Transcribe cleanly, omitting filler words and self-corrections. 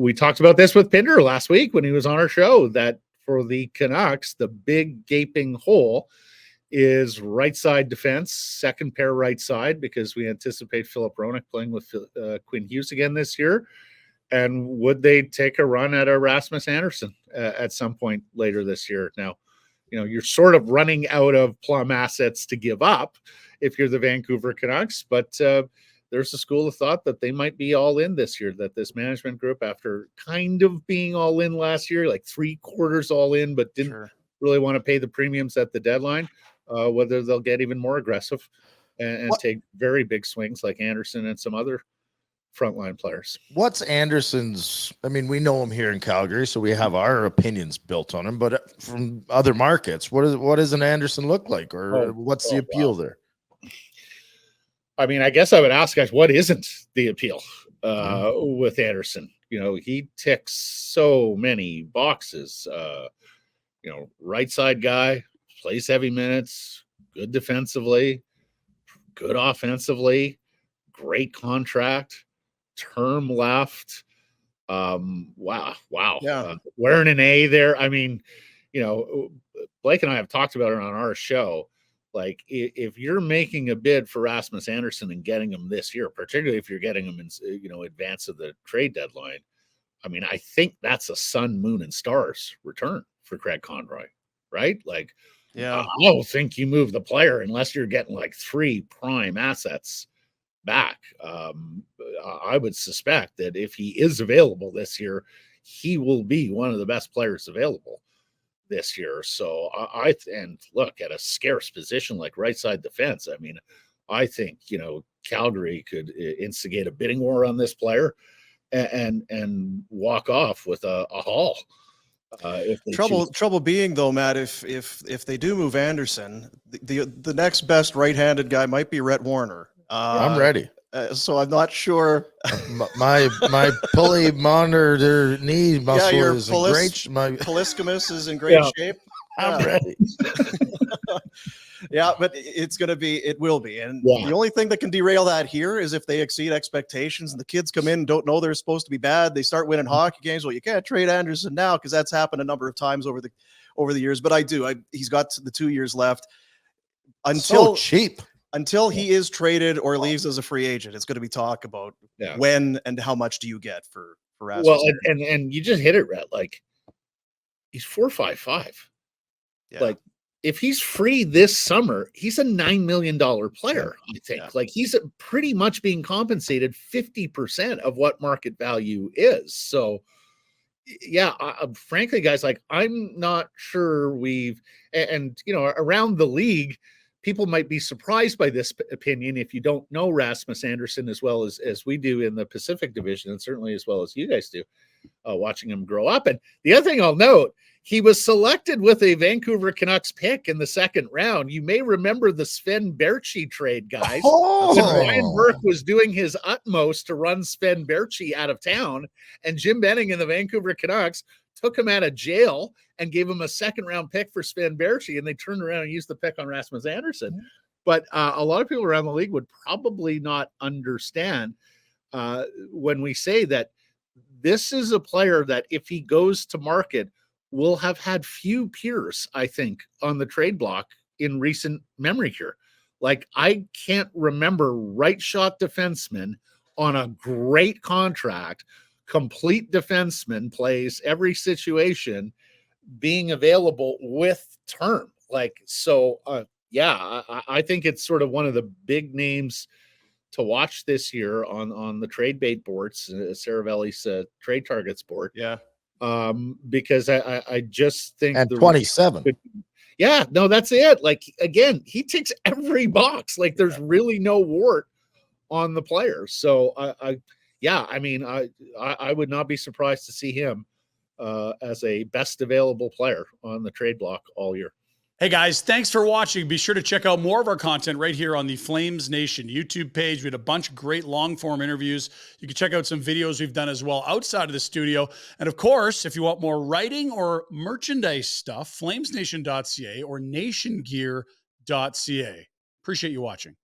we talked about this with Pinder last week when he was on our show, that for the Canucks, the big gaping hole is right side defense, second pair right side, because we anticipate Philip Roenick playing with Quinn Hughes again this year. And would they take a run at a Rasmus Andersson at some point later this year? Now, you're sort of running out of plum assets to give up if you're the Vancouver Canucks, but there's a school of thought that they might be all in this year, that this management group, after kind of being all in last year, like 3/4 all in, but didn't really want to pay the premiums at the deadline, whether they'll get even more aggressive and take very big swings like Andersson and some other frontline players. What's Andersson's? I mean, we know him here in Calgary, so we have our opinions built on him. But from other markets, what does an Andersson look like, or what's the appeal there? I mean, I guess I would ask guys, what isn't the appeal with Andersson? He ticks so many boxes. Right side guy, plays heavy minutes, good defensively, good offensively, great contract. Term left. Wow. Yeah. Wearing an A there. I mean, Blake and I have talked about it on our show. Like, if you're making a bid for Rasmus Andersson and getting him this year, particularly if you're getting him in, advance of the trade deadline, I mean, I think that's a sun, moon, and stars return for Craig Conroy, right? Like, I don't think you move the player unless you're getting like 3 prime assets back. I would suspect that if he is available this year, he will be one of the best players available this year. So and look, at a scarce position like right side defense, I mean, I think Calgary could instigate a bidding war on this player and walk off with a haul. Trouble being though, Matt, if they do move Andersson, the next best right-handed guy might be Rhett Warner. I'm ready. So I'm not sure. my pulley monitor knee muscle is in great. My Poliscamus is in great shape. I'm ready. Yeah, but it will be. And the only thing that can derail that here is if they exceed expectations and the kids come in and don't know they're supposed to be bad. They start winning hockey games. Well, you can't trade Andersson now because that's happened a number of times over the years. But he's got the 2 years left so cheap. Until he is traded or leaves as a free agent. It's going to be talk about when and how much do you get for Rasmus. Well, and you just hit it, Rhett. Like, he's 4.55. Yeah. Like, if he's free this summer, he's a $9 million player, I think. Yeah. Like, he's pretty much being compensated 50% of what market value is. So, frankly, guys, like, I'm not sure around the league, people might be surprised by this opinion if you don't know Rasmus Andersson as well as we do in the Pacific Division, and certainly as well as you guys do, watching him grow up. And the other thing I'll note, he was selected with a Vancouver Canucks pick in the second round. You may remember the Sven Berchi trade, guys. When Ryan Burke was doing his utmost to run Sven Berchi out of town, and Jim Benning and the Vancouver Canucks took him out of jail and gave him a second-round pick for Sven Berchi, and they turned around and used the pick on Rasmus Andersson. But a lot of people around the league would probably not understand when we say that this is a player that, if he goes to market, will have had few peers, I think, on the trade block in recent memory here. Like, I can't remember right shot defenseman on a great contract, complete defenseman, plays every situation, being available with term. Like, so I think it's sort of one of the big names to watch this year on the trade bait boards, Seravalli's trade targets board. Yeah. Because I just think, and 27. That's it. Like, again, he ticks every box. Like, there's really no wart on the player. So I mean, I would not be surprised to see him as a best available player on the trade block all year. Hey guys, thanks for watching. Be sure to check out more of our content right here on the Flames Nation YouTube page. We had a bunch of great long form interviews. You can check out some videos we've done as well outside of the studio. And of course, if you want more writing or merchandise stuff, flamesnation.ca or nationgear.ca. Appreciate you watching.